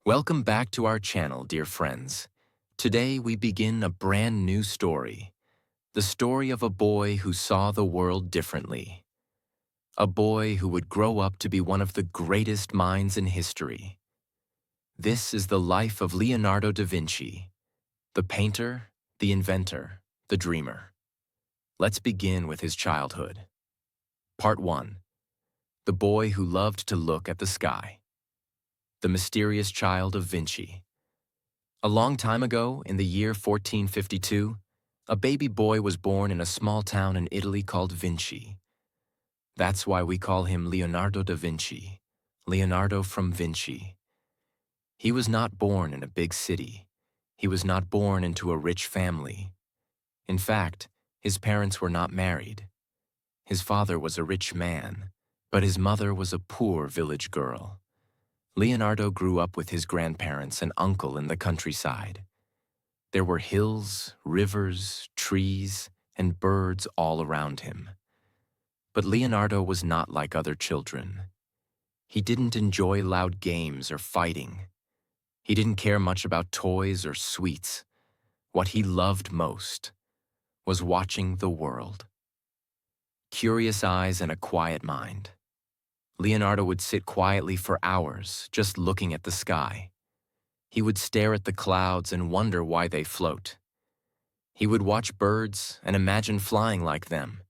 Welcome back to our channel, dear friends. Today we begin a brand new story. The story of a boy who saw the world differently. A boy who would grow up to be one of the greatest minds in history. This is the life of Leonardo da Vinci, the painter, the inventor, the dreamer. Let's begin with his childhood. Part 1. The boy who loved to look at the sky. The mysterious child of Vinci. A long time ago, in the year 1452, a baby boy was born in a small town in Italy called Vinci. That's why we call him Leonardo da Vinci, Leonardo from Vinci. He was not born in a big city. He was not born into a rich family. In fact, his parents were not married. His father was a rich man, but his mother was a poor village girl. Leonardo grew up with his grandparents and uncle in the countryside. There were hills, rivers, trees, and birds all around him. But Leonardo was not like other children. He didn't enjoy loud games or fighting. He didn't care much about toys or sweets. What he loved most was watching the world. Curious eyes and a quiet mind. Leonardo would sit quietly for hours, just looking at the sky. He would stare at the clouds and wonder why they float. He would watch birds and imagine flying like them.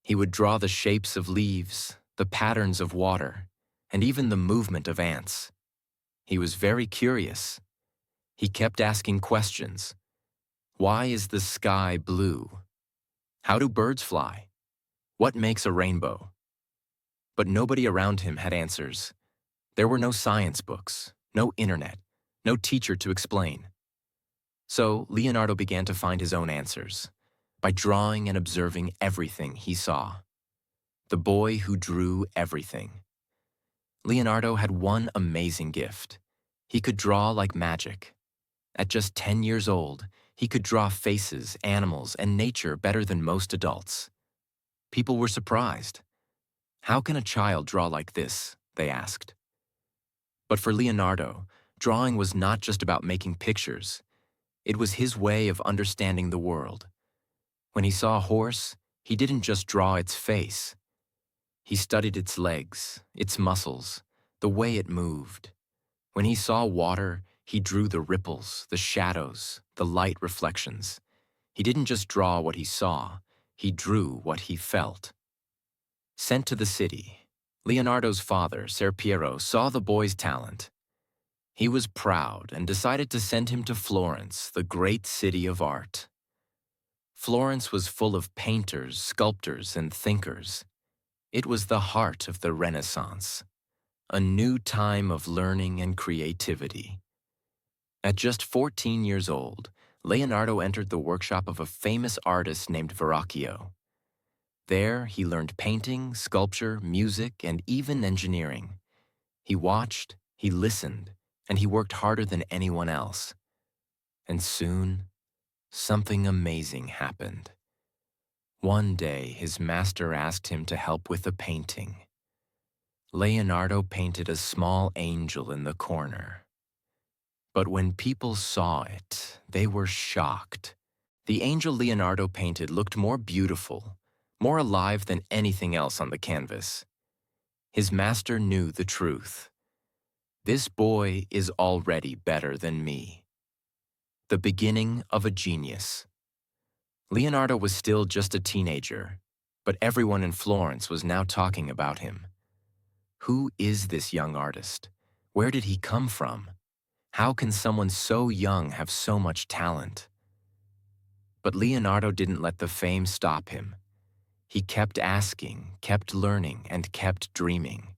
He would draw the shapes of leaves, the patterns of water, and even the movement of ants. He was very curious. He kept asking questions. Why is the sky blue? How do birds fly? What makes a rainbow? But nobody around him had answers. There were no science books, no internet, no teacher to explain. So Leonardo began to find his own answers by drawing and observing everything he saw. The boy who drew everything. Leonardo had one amazing gift. He could draw like magic. At just 10 years old, he could draw faces, animals, and nature better than most adults. People were surprised. How can a child draw like this? They asked. But for Leonardo, drawing was not just about making pictures. It was his way of understanding the world. When he saw a horse, he didn't just draw its face. He studied its legs, its muscles, the way it moved. When he saw water, he drew the ripples, the shadows, the light reflections. He didn't just draw what he saw, he drew what he felt. Sent to the city, Leonardo's father, Ser Piero, saw the boy's talent. He was proud and decided to send him to Florence, the great city of art. Florence was full of painters, sculptors, and thinkers. It was the heart of the Renaissance, a new time of learning and creativity. At just 14 years old, Leonardo entered the workshop of a famous artist named Verrocchio. There, he learned painting, sculpture, music, and even engineering. He watched, he listened, and he worked harder than anyone else. And soon, something amazing happened. One day, his master asked him to help with a painting. Leonardo painted a small angel in the corner. But when people saw it, they were shocked. The angel Leonardo painted looked more beautiful, more alive than anything else on the canvas. His master knew the truth. This boy is already better than me. The beginning of a genius. Leonardo was still just a teenager, but everyone in Florence was now talking about him. Who is this young artist? Where did he come from? How can someone so young have so much talent? But Leonardo didn't let the fame stop him. He kept asking, kept learning, and kept dreaming.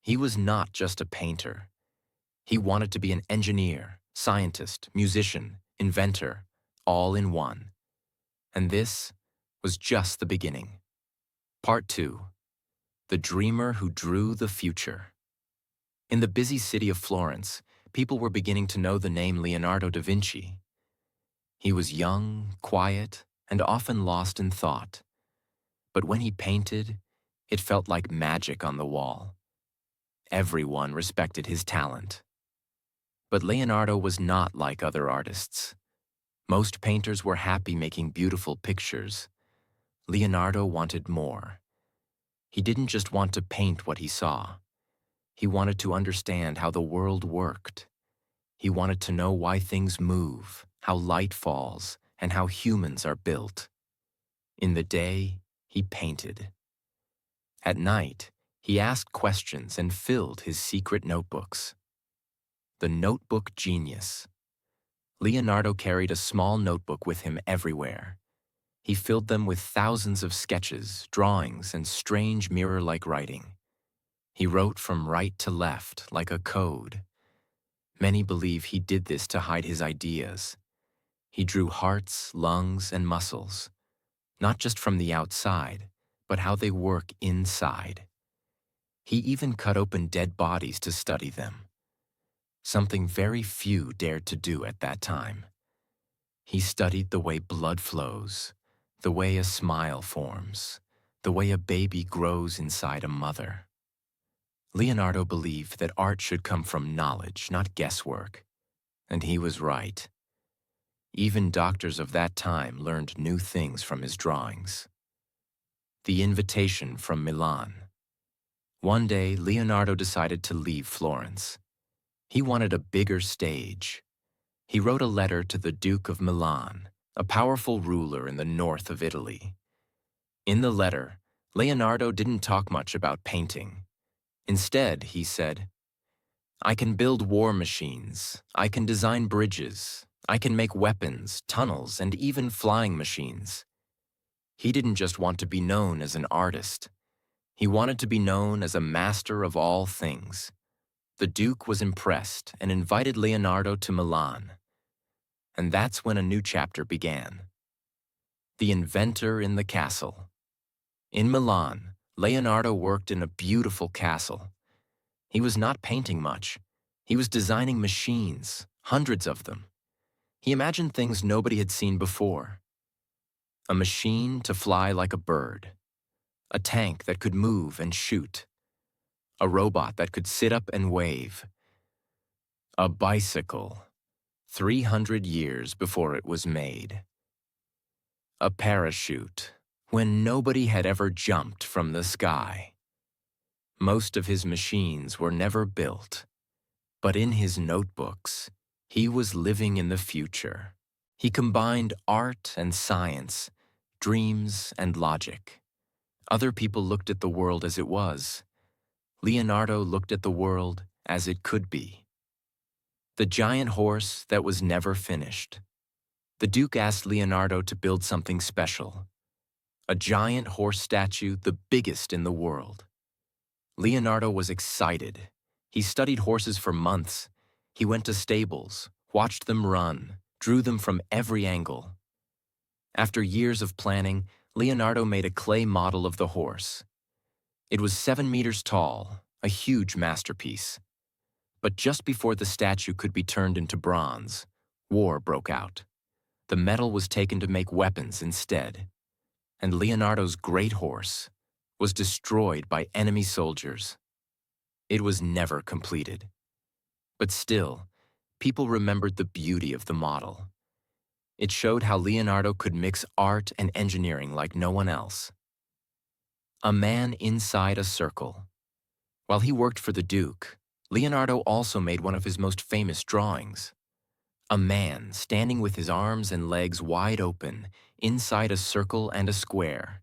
He was not just a painter. He wanted to be an engineer, scientist, musician, inventor, all in one. And this was just the beginning. Part 2. The dreamer who drew the future. In the busy city of Florence, people were beginning to know the name Leonardo da Vinci. He was young, quiet, and often lost in thought. But when he painted, it felt like magic on the wall. Everyone respected his talent. But Leonardo was not like other artists. Most painters were happy making beautiful pictures. Leonardo wanted more. He didn't just want to paint what he saw. He wanted to understand how the world worked. He wanted to know why things move, how light falls, and how humans are built. In the day, he painted. At night, he asked questions and filled his secret notebooks. The notebook genius. Leonardo carried a small notebook with him everywhere. He filled them with thousands of sketches, drawings, and strange mirror-like writing. He wrote from right to left, like a code. Many believe he did this to hide his ideas. He drew hearts, lungs, and muscles, not just from the outside, but how they work inside. He even cut open dead bodies to study them, something very few dared to do at that time. He studied the way blood flows, the way a smile forms, the way a baby grows inside a mother. Leonardo believed that art should come from knowledge, not guesswork, and he was right. Even doctors of that time learned new things from his drawings. The invitation from Milan. One day, Leonardo decided to leave Florence. He wanted a bigger stage. He wrote a letter to the Duke of Milan, a powerful ruler in the north of Italy. In the letter, Leonardo didn't talk much about painting. Instead, he said, "I can build war machines, I can design bridges, I can make weapons, tunnels, and even flying machines." He didn't just want to be known as an artist. He wanted to be known as a master of all things. The Duke was impressed and invited Leonardo to Milan. And that's when a new chapter began. The Inventor in the Castle. In Milan, Leonardo worked in a beautiful castle. He was not painting much. He was designing machines, hundreds of them. He imagined things nobody had seen before. A machine to fly like a bird. A tank that could move and shoot. A robot that could sit up and wave. A bicycle, 300 years before it was made. A parachute, when nobody had ever jumped from the sky. Most of his machines were never built, but in his notebooks, he was living in the future. He combined art and science, dreams and logic. Other people looked at the world as it was. Leonardo looked at the world as it could be. The giant horse that was never finished. The Duke asked Leonardo to build something special. A giant horse statue, the biggest in the world. Leonardo was excited. He studied horses for months. He went to stables, watched them run, drew them from every angle. After years of planning, Leonardo made a clay model of the horse. It was 7 meters tall, a huge masterpiece. But just before the statue could be turned into bronze, war broke out. The metal was taken to make weapons instead, and Leonardo's great horse was destroyed by enemy soldiers. It was never completed. But still, people remembered the beauty of the model. It showed how Leonardo could mix art and engineering like no one else. A man inside a circle. While he worked for the Duke, Leonardo also made one of his most famous drawings. A man standing with his arms and legs wide open, inside a circle and a square.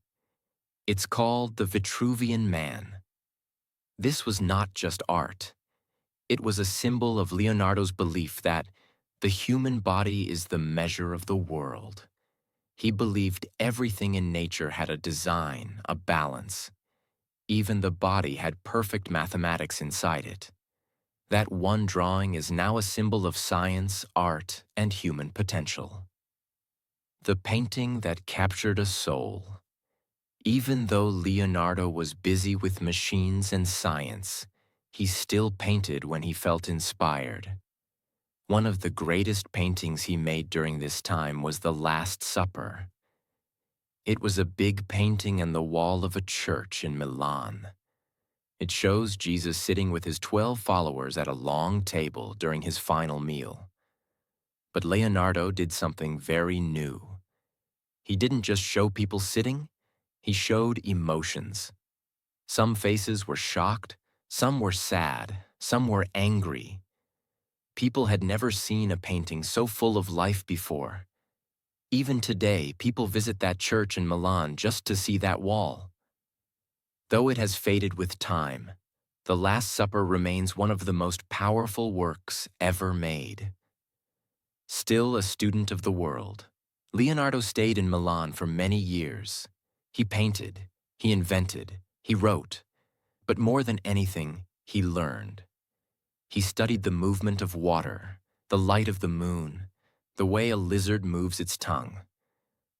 It's called the Vitruvian Man. This was not just art. It was a symbol of Leonardo's belief that the human body is the measure of the world. He believed everything in nature had a design, a balance. Even the body had perfect mathematics inside it. That one drawing is now a symbol of science, art, and human potential. The painting that captured a soul. Even though Leonardo was busy with machines and science, he still painted when he felt inspired. One of the greatest paintings he made during this time was The Last Supper. It was a big painting on the wall of a church in Milan. It shows Jesus sitting with his 12 followers at a long table during his final meal. But Leonardo did something very new. He didn't just show people sitting, he showed emotions. Some faces were shocked, some were sad, some were angry. People had never seen a painting so full of life before. Even today, people visit that church in Milan just to see that wall. Though it has faded with time, The Last Supper remains one of the most powerful works ever made. Still a student of the world, Leonardo stayed in Milan for many years. He painted, he invented, he wrote, but more than anything, he learned. He studied the movement of water, the light of the moon, the way a lizard moves its tongue.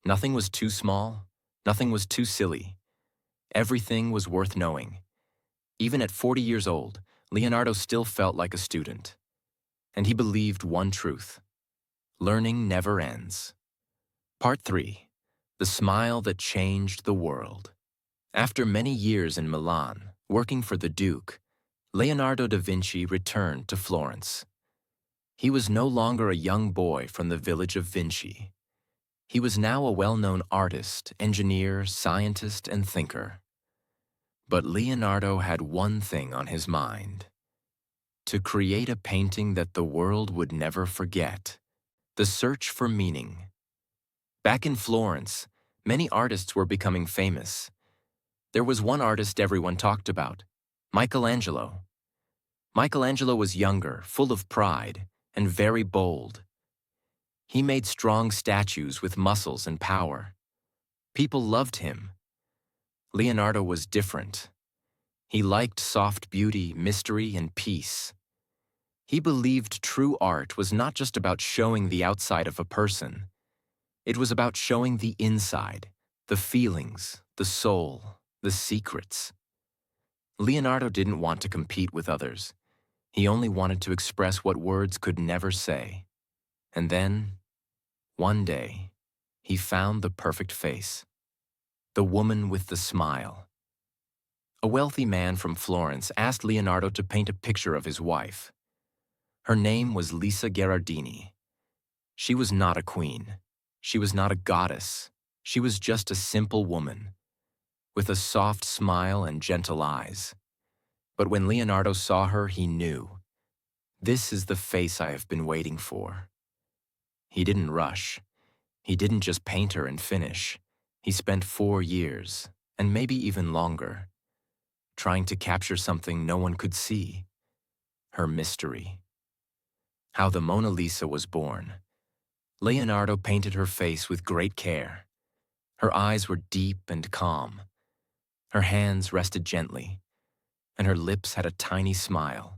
Nothing was too small, nothing was too silly. Everything was worth knowing. Even at 40 years old, Leonardo still felt like a student. And he believed one truth: learning never ends. Part 3. The Smile That Changed the World. After many years in Milan, working for the Duke, Leonardo da Vinci returned to Florence. He was no longer a young boy from the village of Vinci. He was now a well-known artist, engineer, scientist, and thinker. But Leonardo had one thing on his mind: to create a painting that the world would never forget. The search for meaning. Back in Florence, many artists were becoming famous. There was one artist everyone talked about: Michelangelo. Michelangelo was younger, full of pride, and very bold. He made strong statues with muscles and power. People loved him. Leonardo was different. He liked soft beauty, mystery, and peace. He believed true art was not just about showing the outside of a person. It was about showing the inside, the feelings, the soul, the secrets. Leonardo didn't want to compete with others. He only wanted to express what words could never say. And then, one day, he found the perfect face. The woman with the smile. A wealthy man from Florence asked Leonardo to paint a picture of his wife. Her name was Lisa Gherardini. She was not a queen. She was not a goddess. She was just a simple woman, with a soft smile and gentle eyes. But when Leonardo saw her, he knew, this is the face I have been waiting for. He didn't rush. He didn't just paint her and finish. He spent 4 years, and maybe even longer, trying to capture something no one could see: her mystery. How the Mona Lisa was born. Leonardo painted her face with great care. Her eyes were deep and calm. Her hands rested gently, and her lips had a tiny smile.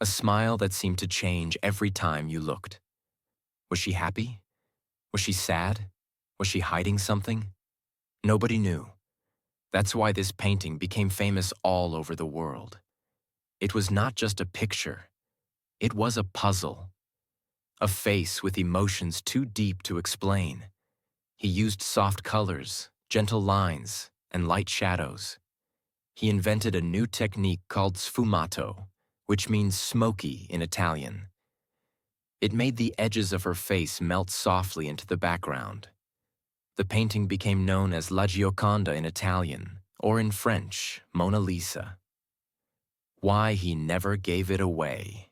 A smile that seemed to change every time you looked. Was she happy? Was she sad? Was she hiding something? Nobody knew. That's why this painting became famous all over the world. It was not just a picture. It was a puzzle. A face with emotions too deep to explain. He used soft colors, gentle lines, and light shadows. He invented a new technique called sfumato, which means smoky in Italian. It made the edges of her face melt softly into the background. The painting became known as La Gioconda in Italian, or in French, Mona Lisa. Why he never gave it away.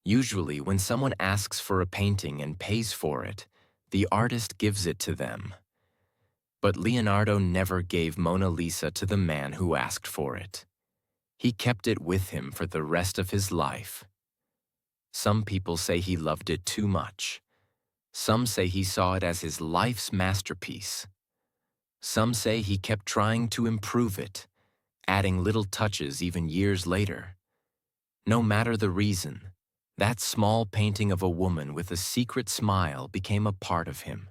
Usually, when someone asks for a painting and pays for it, the artist gives it to them. But Leonardo never gave Mona Lisa to the man who asked for it. He kept it with him for the rest of his life. Some people say he loved it too much. Some say he saw it as his life's masterpiece. Some say he kept trying to improve it, adding little touches even years later. No matter the reason, that small painting of a woman with a secret smile became a part of him.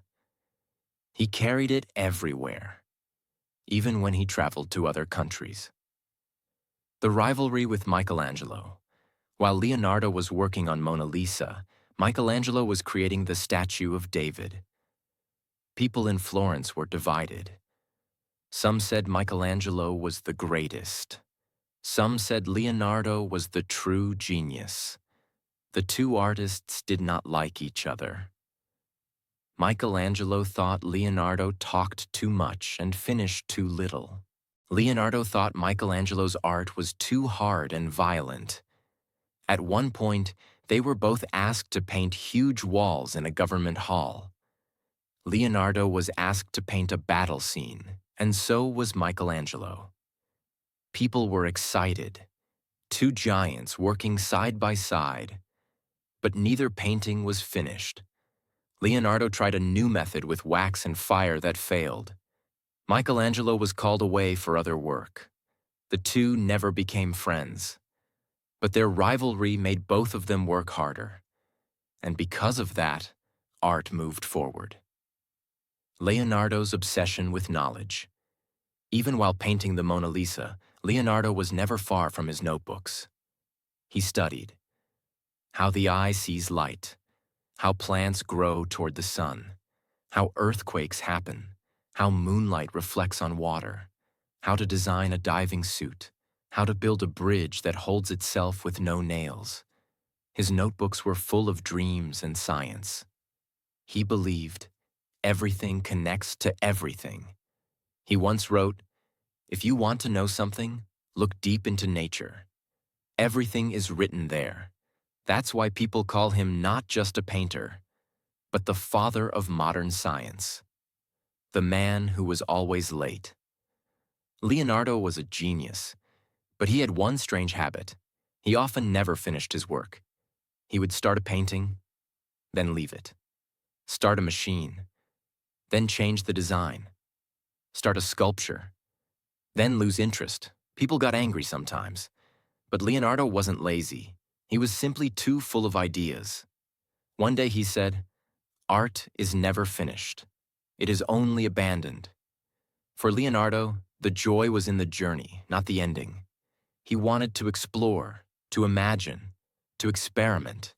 He carried it everywhere, even when he traveled to other countries. The rivalry with Michelangelo. While Leonardo was working on Mona Lisa, Michelangelo was creating the statue of David. People in Florence were divided. Some said Michelangelo was the greatest. Some said Leonardo was the true genius. The two artists did not like each other. Michelangelo thought Leonardo talked too much and finished too little. Leonardo thought Michelangelo's art was too hard and violent. At one point, they were both asked to paint huge walls in a government hall. Leonardo was asked to paint a battle scene, and so was Michelangelo. People were excited. Two giants working side by side. But neither painting was finished. Leonardo tried a new method with wax and fire that failed. Michelangelo was called away for other work. The two never became friends. But their rivalry made both of them work harder. And because of that, art moved forward. Leonardo's obsession with knowledge. Even while painting the Mona Lisa, Leonardo was never far from his notebooks. He studied how the eye sees light, how plants grow toward the sun, how earthquakes happen, how moonlight reflects on water, how to design a diving suit, how to build a bridge that holds itself with no nails. His notebooks were full of dreams and science. He believed everything connects to everything. He once wrote, "If you want to know something, look deep into nature. Everything is written there. That's why people call him not just a painter, but the father of modern science. The man who was always late." Leonardo was a genius, but he had one strange habit. He often never finished his work. He would start a painting, then leave it. Start a machine, then change the design. Start a sculpture, then lose interest. People got angry sometimes. But Leonardo wasn't lazy. He was simply too full of ideas. One day he said, "Art is never finished. It is only abandoned." For Leonardo, the joy was in the journey, not the ending. He wanted to explore, to imagine, to experiment.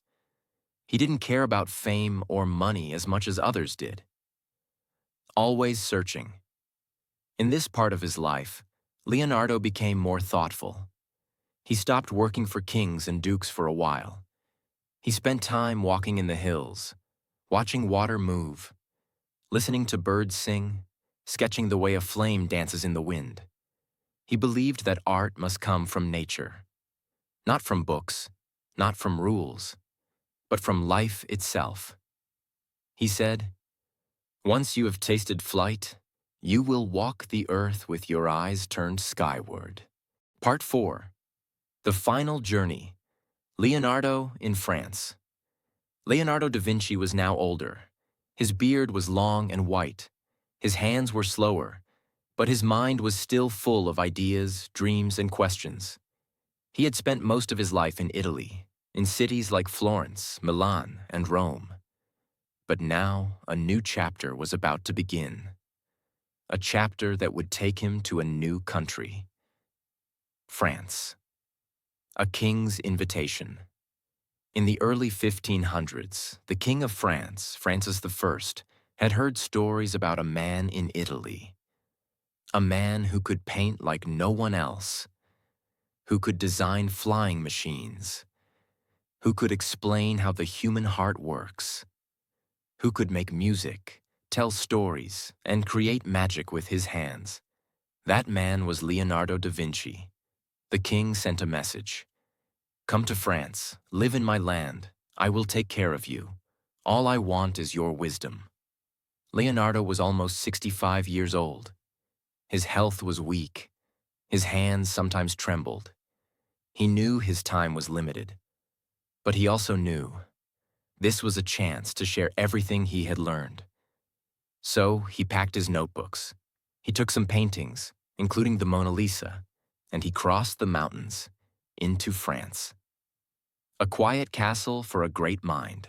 He didn't care about fame or money as much as others did. Always searching. In this part of his life, Leonardo became more thoughtful. He stopped working for kings and dukes for a while. He spent time walking in the hills, watching water move, listening to birds sing, sketching the way a flame dances in the wind. He believed that art must come from nature, not from books, not from rules, but from life itself. He said, "Once you have tasted flight, you will walk the earth with your eyes turned skyward." Part 4. The Final Journey. Leonardo in France. Leonardo da Vinci was now older. His beard was long and white. His hands were slower, but his mind was still full of ideas, dreams, and questions. He had spent most of his life in Italy, in cities like Florence, Milan, and Rome. But now a new chapter was about to begin. A chapter that would take him to a new country. France. A king's invitation. In the early 1500s, the King of France, Francis I, had heard stories about a man in Italy. A man who could paint like no one else, who could design flying machines, who could explain how the human heart works, who could make music, tell stories, and create magic with his hands. That man was Leonardo da Vinci. The king sent a message. "Come to France, live in my land. I will take care of you. All I want is your wisdom." Leonardo was almost 65 years old. His health was weak. His hands sometimes trembled. He knew his time was limited. But he also knew this was a chance to share everything he had learned. So he packed his notebooks. He took some paintings, including the Mona Lisa, and he crossed the mountains into France. A quiet castle for a great mind.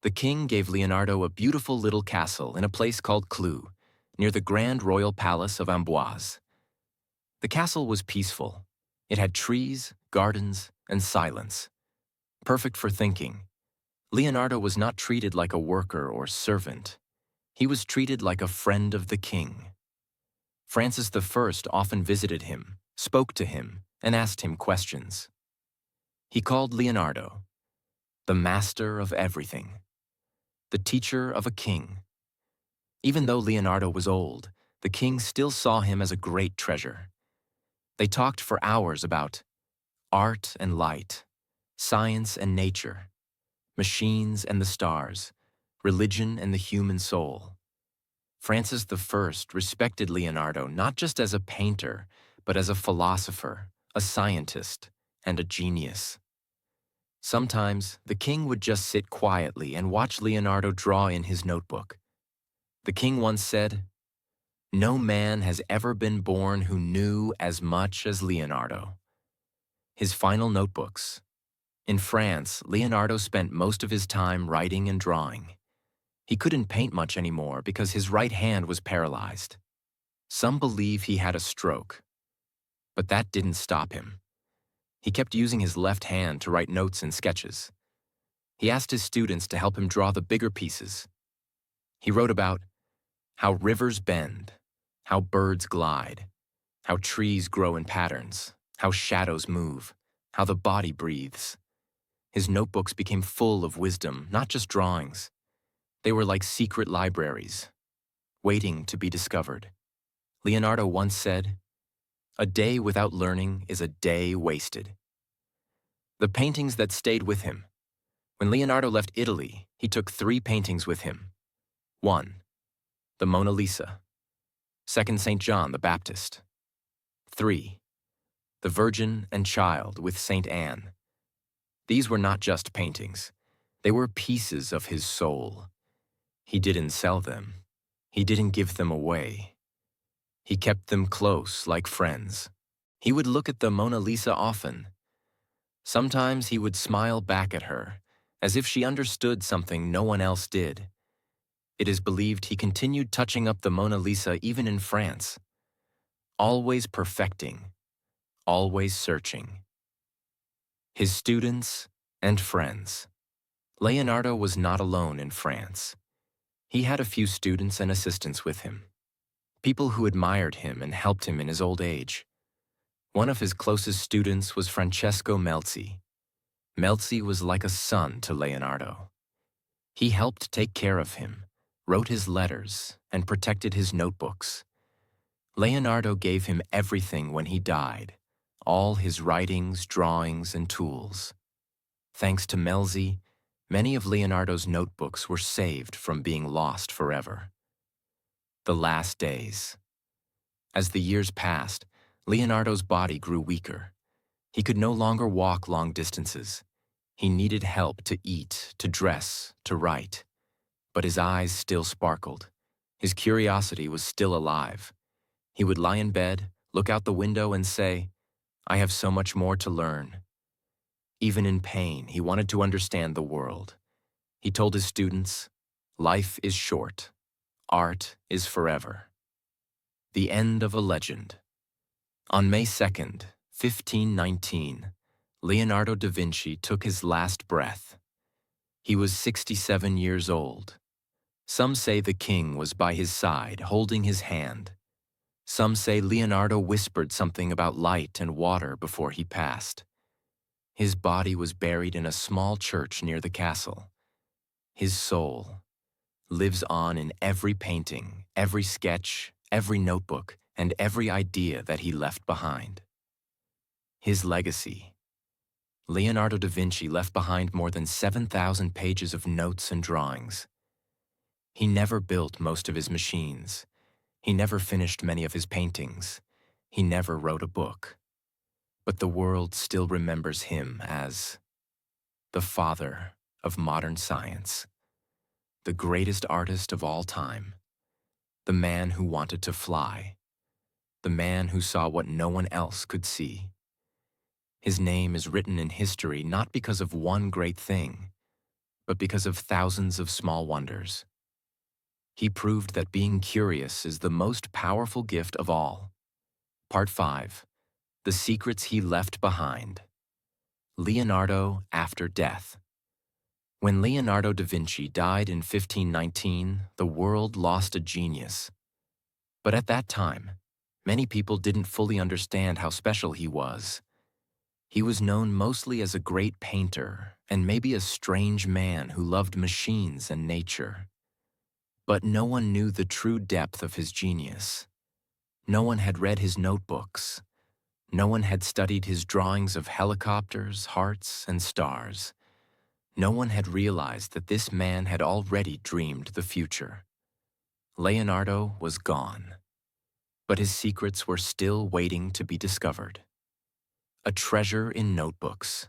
The king gave Leonardo a beautiful little castle in a place called Clou, near the Grand Royal Palace of Amboise. The castle was peaceful. It had trees, gardens, and silence. Perfect for thinking. Leonardo was not treated like a worker or servant. He was treated like a friend of the king. Francis I often visited him, spoke to him, and asked him questions. He called Leonardo the master of everything, the teacher of a king. Even though Leonardo was old, the king still saw him as a great treasure. They talked for hours about art and light, science and nature, machines and the stars, religion and the human soul. Francis I respected Leonardo not just as a painter, but as a philosopher, a scientist, and a genius. Sometimes, the king would just sit quietly and watch Leonardo draw in his notebook. The king once said, "No man has ever been born who knew as much as Leonardo." His final notebooks. In France, Leonardo spent most of his time writing and drawing. He couldn't paint much anymore because his right hand was paralyzed. Some believe he had a stroke, but that didn't stop him. He kept using his left hand to write notes and sketches. He asked his students to help him draw the bigger pieces. He wrote about how rivers bend, how birds glide, how trees grow in patterns, how shadows move, how the body breathes. His notebooks became full of wisdom, not just drawings. They were like secret libraries, waiting to be discovered. Leonardo once said, "A day without learning is a day wasted." The paintings that stayed with him. When Leonardo left Italy, he took 3 paintings with him. 1. The Mona Lisa. 2. St. John the Baptist. 3. The Virgin and Child with St. Anne. These were not just paintings. They were pieces of his soul. He didn't sell them. He didn't give them away. He kept them close like friends. He would look at the Mona Lisa often. Sometimes he would smile back at her, as if she understood something no one else did. It is believed he continued touching up the Mona Lisa even in France. Always perfecting, always searching. His students and friends. Leonardo was not alone in France. He had a few students and assistants with him, people who admired him and helped him in his old age. One of his closest students was Francesco Melzi. Melzi was like a son to Leonardo. He helped take care of him, wrote his letters, and protected his notebooks. Leonardo gave him everything when he died, all his writings, drawings, and tools. Thanks to Melzi, many of Leonardo's notebooks were saved from being lost forever. The last days. As the years passed, Leonardo's body grew weaker. He could no longer walk long distances. He needed help to eat, to dress, to write. But his eyes still sparkled. His curiosity was still alive. He would lie in bed, look out the window, and say, "I have so much more to learn." Even in pain, he wanted to understand the world. He told his students, "Life is short. Art is forever." The end of a legend. On May 2nd, 1519, Leonardo da Vinci took his last breath. He was 67 years old. Some say the king was by his side, holding his hand. Some say Leonardo whispered something about light and water before he passed. His body was buried in a small church near the castle. His soul lives on in every painting, every sketch, every notebook, and every idea that he left behind. His legacy. Leonardo da Vinci left behind more than 7,000 pages of notes and drawings. He never built most of his machines. He never finished many of his paintings. He never wrote a book. But the world still remembers him as the father of modern science, the greatest artist of all time, the man who wanted to fly, the man who saw what no one else could see. His name is written in history not because of one great thing, but because of thousands of small wonders. He proved that being curious is the most powerful gift of all. Part 5. The secrets he left behind. Leonardo after death. When Leonardo da Vinci died in 1519, the world lost a genius. But at that time, many people didn't fully understand how special he was. He was known mostly as a great painter and maybe a strange man who loved machines and nature. But no one knew the true depth of his genius. No one had read his notebooks. No one had studied his drawings of helicopters, hearts, and stars. No one had realized that this man had already dreamed the future. Leonardo was gone, but his secrets were still waiting to be discovered. A treasure in notebooks.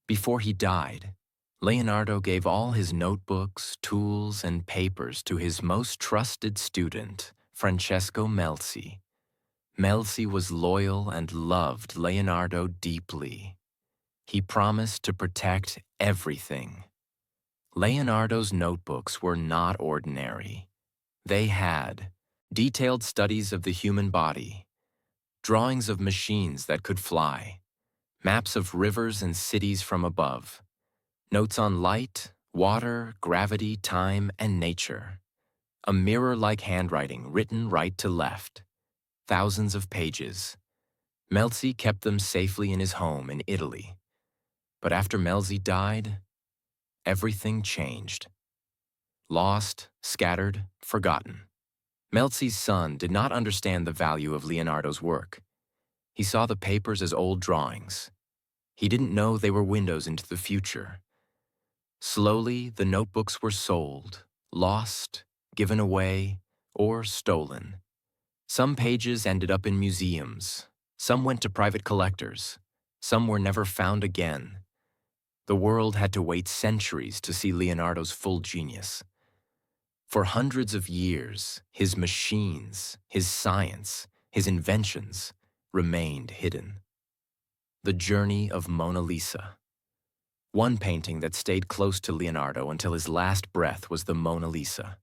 Before he died, Leonardo gave all his notebooks, tools, and papers to his most trusted student, Francesco Melzi. Melzi was loyal and loved Leonardo deeply. He promised to protect everything. Leonardo's notebooks were not ordinary. They had detailed studies of the human body, drawings of machines that could fly, maps of rivers and cities from above, notes on light, water, gravity, time, and nature. A mirror-like handwriting written right to left. Thousands of pages. Melzi kept them safely in his home in Italy. But after Melzi died, everything changed. Lost, scattered, forgotten. Melzi's son did not understand the value of Leonardo's work. He saw the papers as old drawings. He didn't know they were windows into the future. Slowly, the notebooks were sold, lost, given away, or stolen. Some pages ended up in museums. Some went to private collectors. Some were never found again. The world had to wait centuries to see Leonardo's full genius. For hundreds of years, his machines, his science, his inventions remained hidden. The Journey of Mona Lisa. One painting that stayed close to Leonardo until his last breath was the Mona Lisa.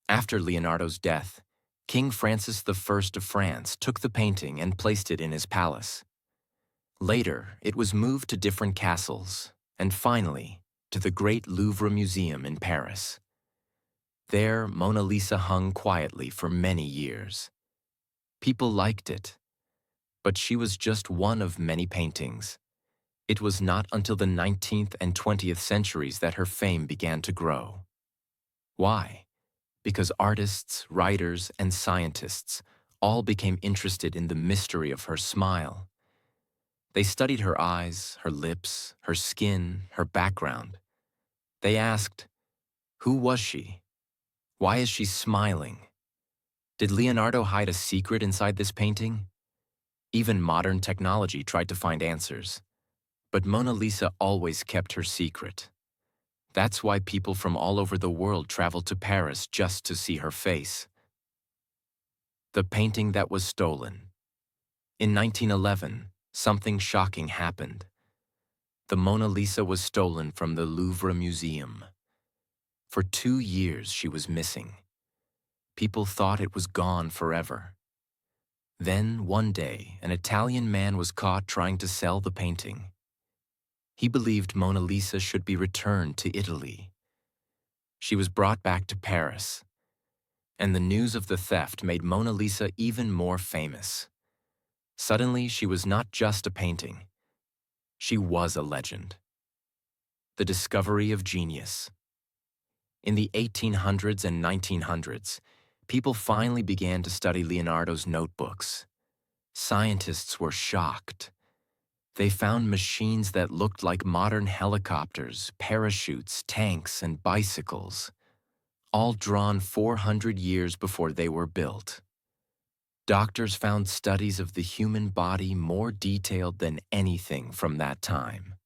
After Leonardo's death, King Francis I of France took the painting and placed it in his palace. Later, it was moved to different castles, and finally, to the Great Louvre Museum in Paris. There, Mona Lisa hung quietly for many years. People liked it, but she was just one of many paintings. It was not until the 19th and 20th centuries that her fame began to grow. Why? Because artists, writers, and scientists all became interested in the mystery of her smile. They studied her eyes, her lips, her skin, her background. They asked, who was she? Why is she smiling? Did Leonardo hide a secret inside this painting? Even modern technology tried to find answers. But Mona Lisa always kept her secret. That's why people from all over the world traveled to Paris just to see her face. The painting that was stolen. In 1911, something shocking happened. The Mona Lisa was stolen from the Louvre Museum. For 2 years, she was missing. People thought it was gone forever. Then, one day, an Italian man was caught trying to sell the painting. He believed Mona Lisa should be returned to Italy. She was brought back to Paris, and the news of the theft made Mona Lisa even more famous. Suddenly, she was not just a painting. She was a legend. The discovery of genius. In the 1800s and 1900s, people finally began to study Leonardo's notebooks. Scientists were shocked. They found machines that looked like modern helicopters, parachutes, tanks, and bicycles, all drawn 400 years before they were built. Doctors found studies of the human body more detailed than anything from that time.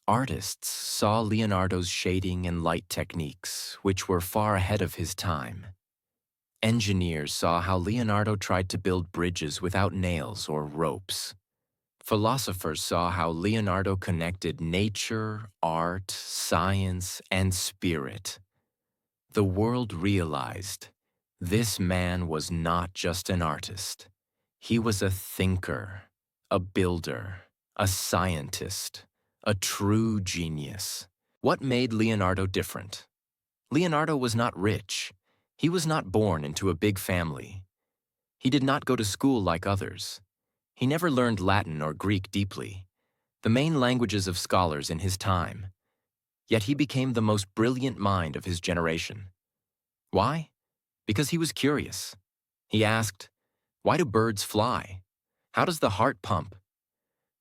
Artists saw Leonardo's shading and light techniques, which were far ahead of his time. Engineers saw how Leonardo tried to build bridges without nails or ropes. Philosophers saw how Leonardo connected nature, art, science, and spirit. The world realized this man was not just an artist. He was a thinker, a builder, a scientist, a true genius. What made Leonardo different? Leonardo was not rich. He was not born into a big family. He did not go to school like others. He never learned Latin or Greek deeply, the main languages of scholars in his time, yet he became the most brilliant mind of his generation. Why? Because he was curious. He asked, why do birds fly? How does the heart pump?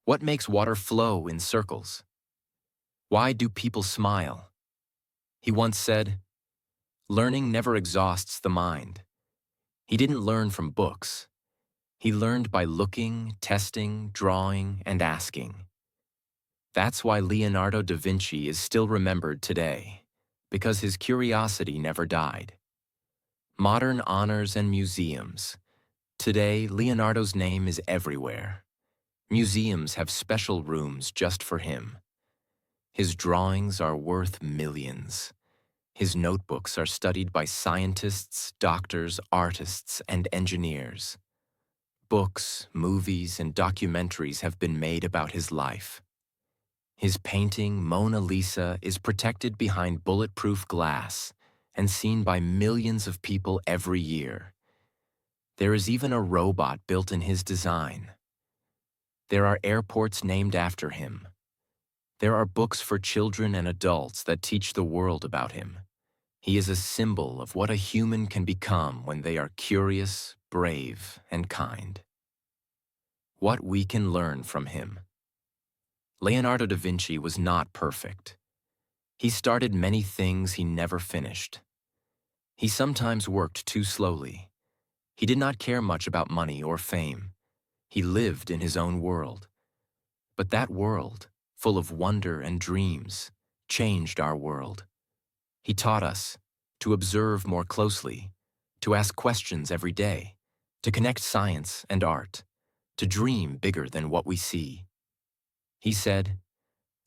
What makes water flow in circles? Why do people smile? He once said, learning never exhausts the mind. He didn't learn from books. He learned by looking, testing, drawing, and asking. That's why Leonardo da Vinci is still remembered today, because his curiosity never died. Modern honors and museums. Today, Leonardo's name is everywhere. Museums have special rooms just for him. His drawings are worth millions. His notebooks are studied by scientists, doctors, artists, and engineers. Books, movies, and documentaries have been made about his life. His painting, Mona Lisa, is protected behind bulletproof glass and seen by millions of people every year. There is even a robot built in his design. There are airports named after him. There are books for children and adults that teach the world about him. He is a symbol of what a human can become when they are curious, brave, and kind. What we can learn from him. Leonardo da Vinci was not perfect. He started many things he never finished. He sometimes worked too slowly. He did not care much about money or fame. He lived in his own world. But that world, full of wonder and dreams, changed our world. He taught us to observe more closely, to ask questions every day, to connect science and art, to dream bigger than what we see. He said,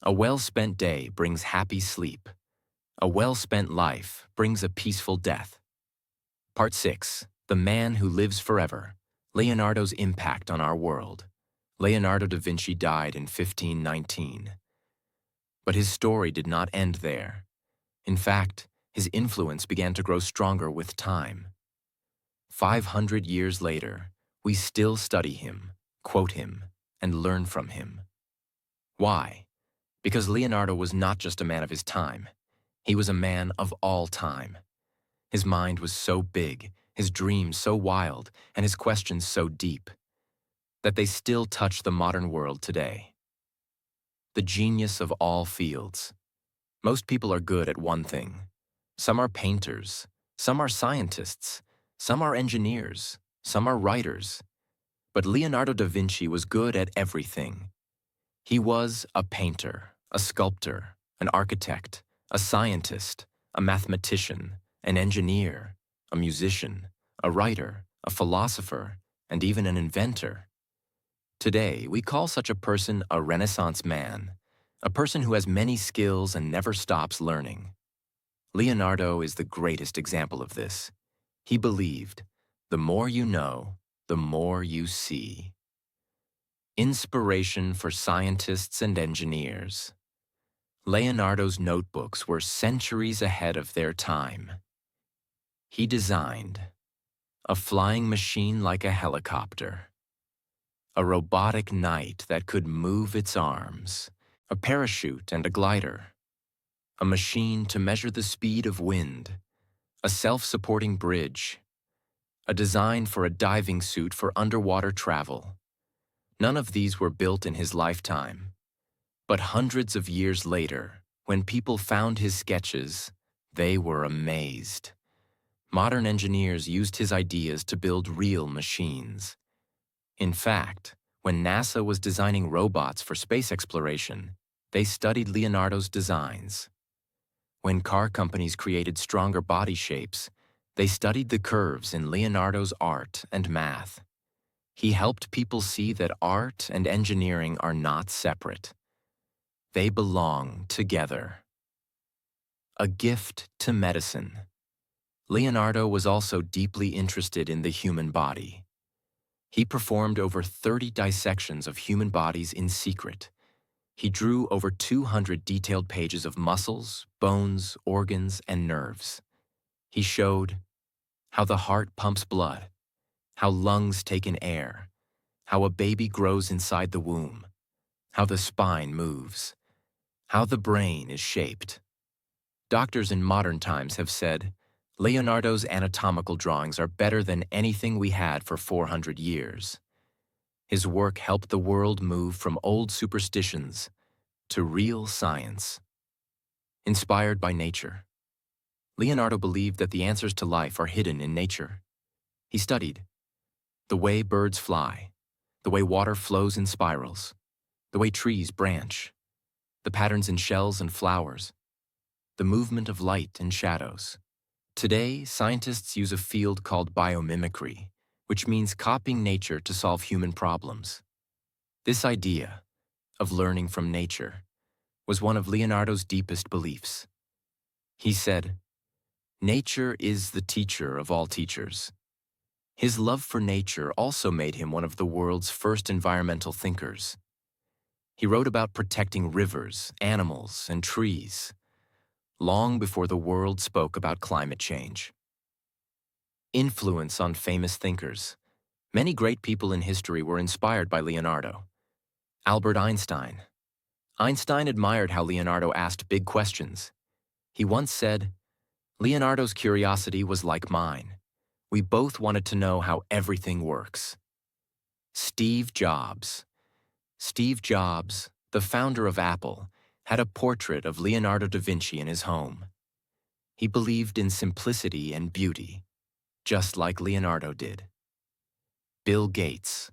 a well-spent day brings happy sleep. A well-spent life brings a peaceful death. Part 6. The Man Who Lives Forever. Leonardo's Impact on Our World. Leonardo da Vinci died in 1519. But his story did not end there. In fact, his influence began to grow stronger with time. 500 years later, we still study him, quote him, and learn from him. Why? Because Leonardo was not just a man of his time. He was a man of all time. His mind was so big, his dreams so wild, and his questions so deep, that they still touch the modern world today. The genius of all fields. Most people are good at one thing. Some are painters, some are scientists, some are engineers, some are writers. But Leonardo da Vinci was good at everything. He was a painter, a sculptor, an architect, a scientist, a mathematician, an engineer, a musician, a writer, a philosopher, and even an inventor. Today, we call such a person a Renaissance man, a person who has many skills and never stops learning. Leonardo is the greatest example of this. He believed, the more you know, the more you see. Inspiration for scientists and engineers. Leonardo's notebooks were centuries ahead of their time. He designed a flying machine like a helicopter, a robotic knight that could move its arms, a parachute and a glider, a machine to measure the speed of wind, a self-supporting bridge, a design for a diving suit for underwater travel. None of these were built in his lifetime. But hundreds of years later, when people found his sketches, they were amazed. Modern engineers used his ideas to build real machines. In fact, when NASA was designing robots for space exploration, they studied Leonardo's designs. When car companies created stronger body shapes, they studied the curves in Leonardo's art and math. He helped people see that art and engineering are not separate. They belong together. A gift to medicine. Leonardo was also deeply interested in the human body. He performed over 30 dissections of human bodies in secret. He drew over 200 detailed pages of muscles, bones, organs, and nerves. He showed how the heart pumps blood, how lungs take in air, how a baby grows inside the womb, how the spine moves, how the brain is shaped. Doctors in modern times have said, Leonardo's anatomical drawings are better than anything we had for 400 years. His work helped the world move from old superstitions to real science. Inspired by nature, Leonardo believed that the answers to life are hidden in nature. He studied the way birds fly, the way water flows in spirals, the way trees branch, the patterns in shells and flowers, the movement of light and shadows. Today, scientists use a field called biomimicry, which means copying nature to solve human problems. This idea of learning from nature was one of Leonardo's deepest beliefs. He said, "Nature is the teacher of all teachers." His love for nature also made him one of the world's first environmental thinkers. He wrote about protecting rivers, animals, and trees, long before the world spoke about climate change. Influence on famous thinkers. Many great people in history were inspired by Leonardo. Albert Einstein. Einstein admired how Leonardo asked big questions. He once said, "Leonardo's curiosity was like mine. We both wanted to know how everything works." Steve Jobs. Steve Jobs, the founder of Apple, had a portrait of Leonardo da Vinci in his home. He believed in simplicity and beauty, just like Leonardo did. Bill Gates.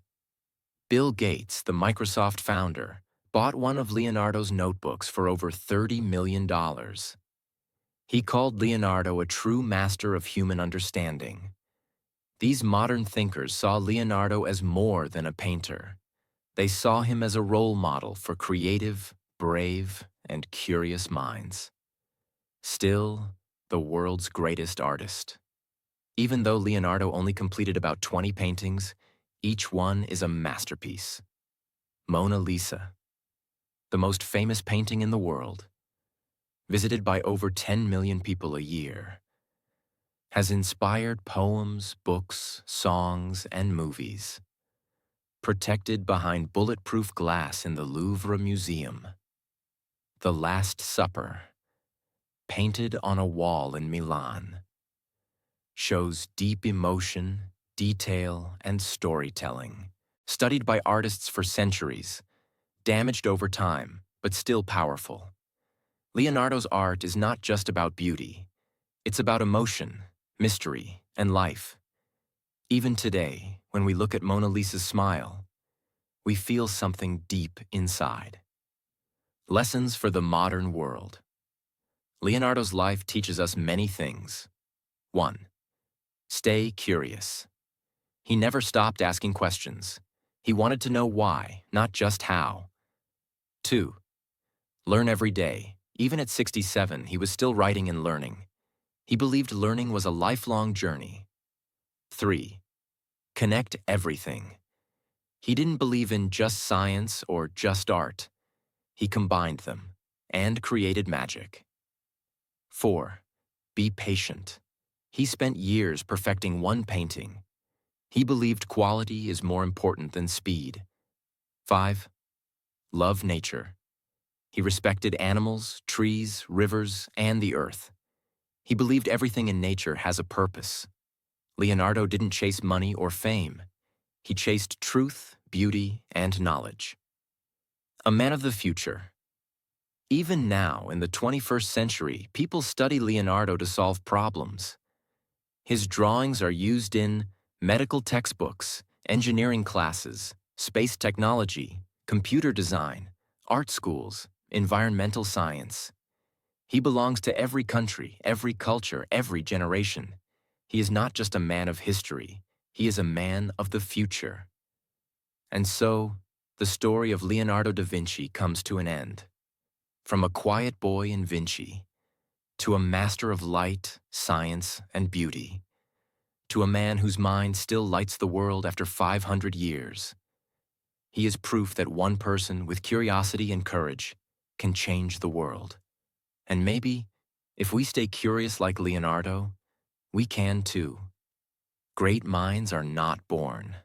Bill Gates, the Microsoft founder, bought one of Leonardo's notebooks for over $30 million. He called Leonardo a true master of human understanding. These modern thinkers saw Leonardo as more than a painter. They saw him as a role model for creative, brave, and curious minds. Still, the world's greatest artist. Even though Leonardo only completed about 20 paintings, each one is a masterpiece. Mona Lisa, the most famous painting in the world, visited by over 10 million people a year, has inspired poems, books, songs, and movies. Protected behind bulletproof glass in the Louvre Museum. The Last Supper, painted on a wall in Milan, shows deep emotion, detail, and storytelling. Studied by artists for centuries, damaged over time, but still powerful. Leonardo's art is not just about beauty. It's about emotion, mystery, and life. Even today, when we look at Mona Lisa's smile, we feel something deep inside. Lessons for the modern world. Leonardo's life teaches us many things. 1. Stay curious. He never stopped asking questions. He wanted to know why, not just how. 2. Learn every day. Even at 67, he was still writing and learning. He believed learning was a lifelong journey. 3. Connect everything. He didn't believe in just science or just art. He combined them and created magic. 4. Be patient. He spent years perfecting one painting. He believed quality is more important than speed. 5. Love nature. He respected animals, trees, rivers, and the earth. He believed everything in nature has a purpose. Leonardo didn't chase money or fame. He chased truth, beauty, and knowledge. A man of the future. Even now, in the 21st century, people study Leonardo to solve problems. His drawings are used in medical textbooks, engineering classes, space technology, computer design, art schools, environmental science. He belongs to every country, every culture, every generation. He is not just a man of history, he is a man of the future. And so, the story of Leonardo da Vinci comes to an end. From a quiet boy in Vinci, to a master of light, science, and beauty, to a man whose mind still lights the world after 500 years. He is proof that one person with curiosity and courage can change the world. And maybe, if we stay curious like Leonardo, we can too. Great minds are not born.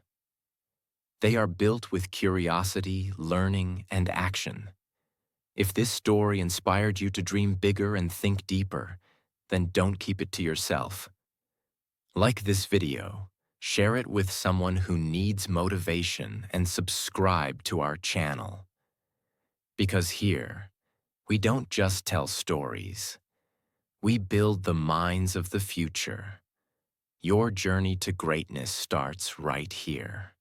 They are built with curiosity, learning, and action. If this story inspired you to dream bigger and think deeper, then don't keep it to yourself. Like this video, share it with someone who needs motivation, and subscribe to our channel. Because here, we don't just tell stories. We build the minds of the future. Your journey to greatness starts right here.